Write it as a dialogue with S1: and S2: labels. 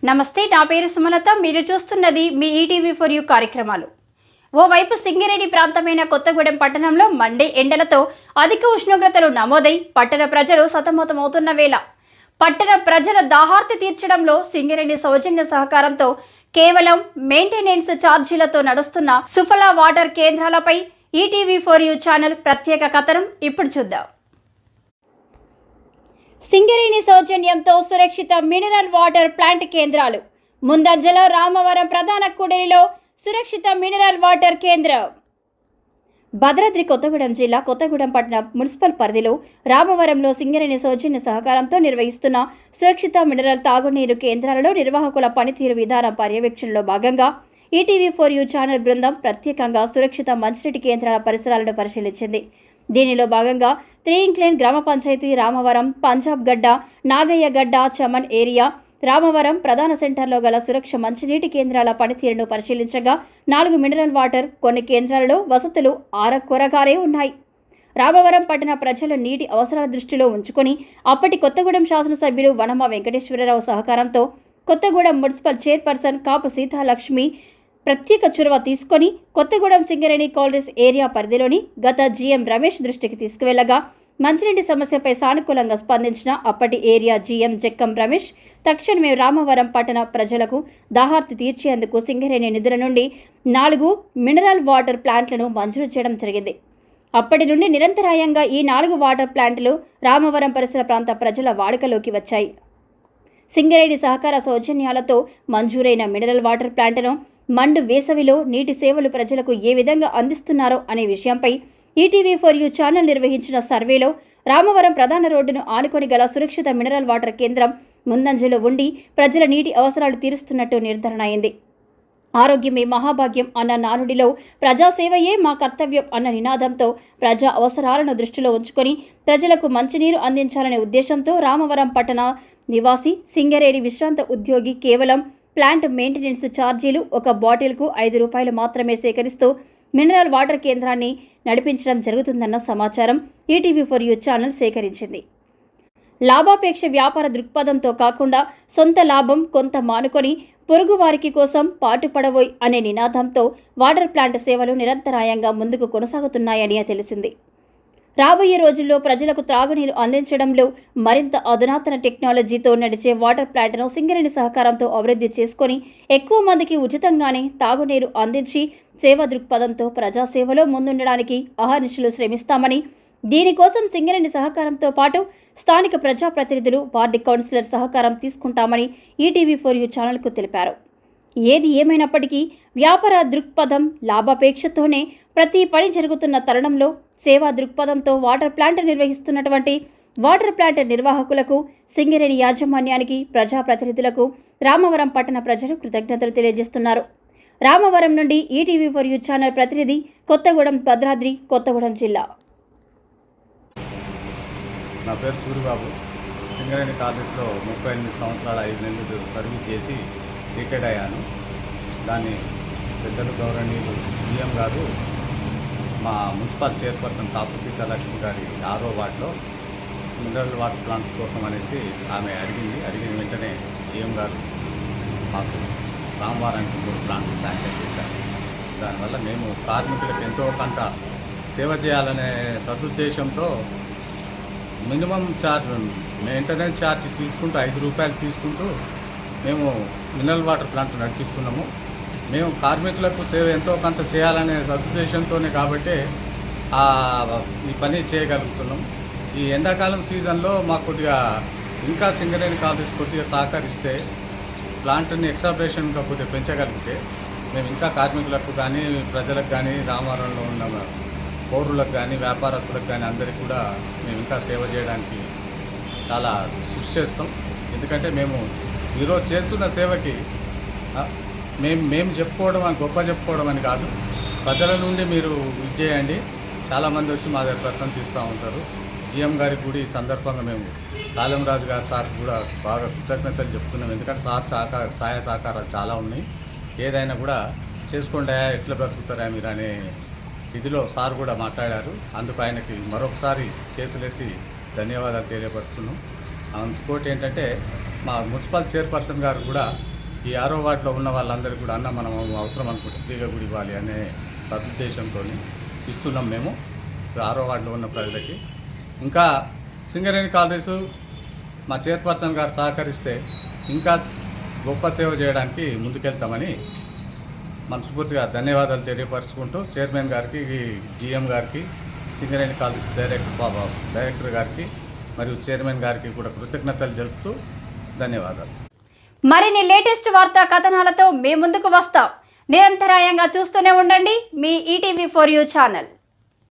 S1: నమస్తే, నా పేరు సుమలత. మీరు చూస్తున్నది మీ ఈటీవీ4 కార్యక్రమాలు. ఓవైపు సింగరేణి ప్రాంతమైన కొత్తగూడెం పట్టణంలో మండే ఎండలతో అధిక ఉష్ణోగ్రతలు నమోదై పట్టణ ప్రజలు సతమతమవుతున్న వేళ పట్టణ ప్రజల దాహార్తి తీర్చడంలో సింగరేణి సౌజన్య సహకారంతో కేవలం మెయింటెనెన్స్ ఛార్జీలతో నడుస్తున్న సుఫలా వాటర్ కేంద్రాలపై ఈటీవీ4 ఛానల్ ప్రత్యేక కథనం ఇప్పుడు చూద్దాం. సింగరేణి సౌజన్యంతో సురక్షిత మినరల్ వాటర్ ప్లాంట్ కేంద్రాలు. ముందంజలో రామవరం ప్రధాన కూడలిలో సురక్షిత మినరల్ వాటర్ కేంద్రం. భద్రాద్రి కొత్తగూడెం జిల్లా కొత్తగూడెం పట్టణ మున్సిపల్ పరిధిలో రామవరంలో సింగరేణి సౌజన్య సహకారంతో నిర్వహిస్తున్న సురక్షిత మినరల్ తాగునీరు కేంద్రాలలో నిర్వాహకుల పనితీరు విధానం పర్యవేక్షణలో భాగంగా ఈటీవీ4 ఛానల్ బృందం ప్రత్యేకంగా సురక్షిత మంచినీటి కేంద్రాల పరిసరాలను పరిశీలించింది. దీనిలో భాగంగా 3 ఇంక్లైన్ గ్రామ పంచాయతీ రామవరం, పంజాబ్ గడ్డ, నాగయ్య గడ్డ, చమన్ ఏరియా, రామవరం ప్రధాన సెంటర్లో గల సురక్ష మంచినీటి కేంద్రాల పనితీరును పరిశీలించగా 4 మినరల్ వాటర్, కొన్ని కేంద్రాలలో వసతులు ఆరకొరగానే ఉన్నాయి. రామవరం పట్టణ ప్రజల నీటి అవసరాల దృష్టిలో ఉంచుకొని అప్పటి కొత్తగూడెం శాసనసభ్యులు వనమ వెంకటేశ్వరరావు సహకారంతో కొత్తగూడెం మున్సిపల్ చైర్పర్సన్ కాపు సీతాలక్ష్మి ప్రత్యేక చొరవ తీసుకొని కొత్తగూడెం సింగరేణి కాలరీస్ ఏరియా పరిధిలోని గత జీఎం రమేష్ దృష్టికి తీసుకువెళ్లగా మంచినీటి సమస్యపై సానుకూలంగా స్పందించిన అప్పటి ఏరియా జీఎం జక్కం రమేష్ తక్షణమే రామవరం పట్టణ ప్రజలకు దాహార్తి తీర్చేందుకు సింగరేణి నిధుల నుండి 4 మినరల్ వాటర్ ప్లాంట్లను మంజూరు చేయడం జరిగింది. అప్పటి నుండి నిరంతరాయంగా ఈ 4 వాటర్ ప్లాంట్లు రామవరం పరిసర ప్రాంత ప్రజల వాడుకలోకి వచ్చాయి. సింగరేణి సహకార సౌజన్యాలతో మంజూరైన మినరల్ వాటర్ ప్లాంట్ను మండు వేసవిలో నీటి సేవలు ప్రజలకు ఏ విధంగా అందిస్తున్నారో అనే విషయంపై ఈటీవీ4 ఛానల్ నిర్వహించిన సర్వేలో రామవరం ప్రధాన రోడ్డును ఆనుకొని గల సురక్షిత మినరల్ వాటర్ కేంద్రం ముందంజలో ఉండి ప్రజల నీటి అవసరాలు తీరుస్తున్నట్టు నిర్ధారణ అయింది. ఆరోగ్యమే మహాభాగ్యం అన్న నానుడిలో ప్రజాసేవయే మా కర్తవ్యం అన్న నినాదంతో ప్రజా అవసరాలను దృష్టిలో ఉంచుకొని ప్రజలకు మంచినీరు అందించాలనే ఉద్దేశంతో రామవరం పట్టణ నివాసి సింగరేణి విశ్రాంత ఉద్యోగి కేవలం ప్లాంట్ మెయింటెనెన్స్ ఛార్జీలు ఒక బాటిల్కు 5 రూపాయలు మాత్రమే సేకరిస్తూ మినరల్ వాటర్ కేంద్రాన్ని నడిపించడం జరుగుతుందన్న సమాచారం ఈటీవీ4 ఛానల్ సేకరించింది. లాభాపేక్ష వ్యాపార దృక్పథంతో కాకుండా సొంత లాభం కొంత మానుకొని పొరుగువారికి కోసం పాటుపడవోయ్ అనే నినాదంతో వాటర్ ప్లాంట్ సేవలు నిరంతరాయంగా ముందుకు కొనసాగుతున్నాయని తెలిసింది. రాబోయే రోజుల్లో ప్రజలకు త్రాగునీరు అందించడంలో మరింత అధునాతన టెక్నాలజీతో నడిచే వాటర్ ప్లాంట్ను సింగరేణి సహకారంతో అభివృద్ధి చేసుకొని ఎక్కువ మందికి ఉచితంగానే తాగునీరు అందించి సేవా దృక్పథంతో ప్రజాసేవలో ముందుండడానికి అహర్నిశలు శ్రమిస్తామని, దీనికోసం సింగరేణి సహకారంతో పాటు స్థానిక ప్రజాప్రతినిధులు, వార్డు కౌన్సిలర్ సహకారం తీసుకుంటామని ఈటీవీ4 ఛానల్కు తెలిపారు. ఏది ఏమైనప్పటికీ వ్యాపార దృక్పథం, లాభాపేక్షతోనే ప్రతి పని జరుగుతున్న తరుణంలో సేవా దృక్పథంతో వాటర్ ప్లాంట్ నిర్వహిస్తున్నటువంటి వాటర్ ప్లాంట్ నిర్వాహకులకు, సింగరేణి యాజమాన్యానికి, ప్రజాప్రతినిధులకు రామవరం పట్టణ ప్రజలు కృతజ్ఞతలు తెలియజేస్తున్నారు. రామవరం నుండి ఈటీవీ4 ఛానల్ ప్రతినిధి కొత్తగూడెం, భద్రాద్రి కొత్తగూడెం జిల్లా.
S2: నా పేరు సూరిబాబు. సింగరేణి కాలేజ్లో 38 సంవత్సరాల 5 నెలలు సర్వీస్ చేసి రిటైర్డ్ అయ్యాను. దాన్ని పెద్దలు గౌరవనీయులు జీఎం గారు మా మున్సిపల్ చైర్పర్సన్ కాపు సీతాలక్ష్మి గారి 6వ వార్డులో మినరల్ వాటర్ ప్లాంట్స్ కోసం అనేసి ఆమె అడిగిన వెంటనే జీఎం గారు మాకు రామవారానికి 3 ప్లాంట్లు శాంక్షన్ చేశారు. దానివల్ల మేము కార్మికులకు ఎంతో కొంత సేవ చేయాలనే సదుద్దేశంతో మినిమం ఛార్జ్, మెయింటెనెన్స్ ఛార్జ్ తీసుకుంటూ 5 రూపాయలు తీసుకుంటూ మేము మినరల్ వాటర్ ప్లాంట్ నడిపిస్తున్నాము. మేము కార్మికులకు సేవ ఎంతో కొంత చేయాలనే సదుద్దేశంతోనే కాబట్టి ఈ పని చేయగలుగుతున్నాం. ఈ ఎండాకాలం సీజన్లో మాకు కొద్దిగా ఇంకా సింగరేణి కాలేజ్ కొద్దిగా సహకరిస్తే ప్లాంట్ని ఎక్స్ట్రాపరేషన్గా కొద్దిగా పెంచగలిగితే మేము ఇంకా కార్మికులకు కానీ, ప్రజలకు కానీ, రామవరంలో ఉన్న పౌరులకు కానీ, వ్యాపారస్తులకు కానీ అందరికీ కూడా మేము ఇంకా సేవ చేయడానికి చాలా కృషి చేస్తాం. ఎందుకంటే మేము ఈరోజు చేస్తున్న సేవకి మేము చెప్పుకోవడం అని, గొప్ప చెప్పుకోవడం అని కాదు, ప్రజల నుండి మీరు ఇది చేయండి. చాలామంది వచ్చి మా దగ్గర ప్రశంసిస్తూ ఉంటారు. జీఎం గారికి కూడా ఈ సందర్భంగా మేము కాళంరాజు గారి సార్ కూడా బాగా కృతజ్ఞతలు చెప్తున్నాం. ఎందుకంటే సార్ సహాయ సహకారాలు చాలా ఉన్నాయి. ఏదైనా కూడా చేసుకోండి, ఎట్లా బ్రతుకుతారా మీరు అనే ఇదిలో సార్ కూడా మాట్లాడారు. అందుకు ఆయనకి మరొకసారి చేతులెత్తి ధన్యవాదాలు తెలియపరుస్తున్నాం. ఇంకోటి ఏంటంటే మా మున్సిపల్ చైర్పర్సన్ గారు కూడా ఈ 6వ వార్డులో ఉన్న వాళ్ళందరికీ కూడా అన్న మనం అవసరం అనుకుంటే ఫ్రీగా గుడి ఇవ్వాలి అనే సదుద్దేశంతో ఇస్తున్నాం మేము 6వ వార్డులో ఉన్న ప్రజలకి. ఇంకా సింగరేణి కాలనీస్ మా చైర్పర్సన్ గారు సహకరిస్తే ఇంకా గొప్ప సేవ చేయడానికి ముందుకెళ్తామని మనస్ఫూర్తిగా ధన్యవాదాలు తెలియపరుచుకుంటూ చైర్మన్ గారికి, జీఎం గారికి, సింగరేణి కాలేజ్ డైరెక్టర్ గారికి మరియు చైర్మన్ గారికి కూడా కృతజ్ఞతలు తెలుపుతూ ధన్యవాదాలు.
S1: మరిన్ని లేటెస్ట్ వార్తా కథనాలతో మీ ముందుకు వస్తాం. నిరంతరాయంగా చూస్తూనే ఉండండి మీ ఈటీవీ4U ఛానల్.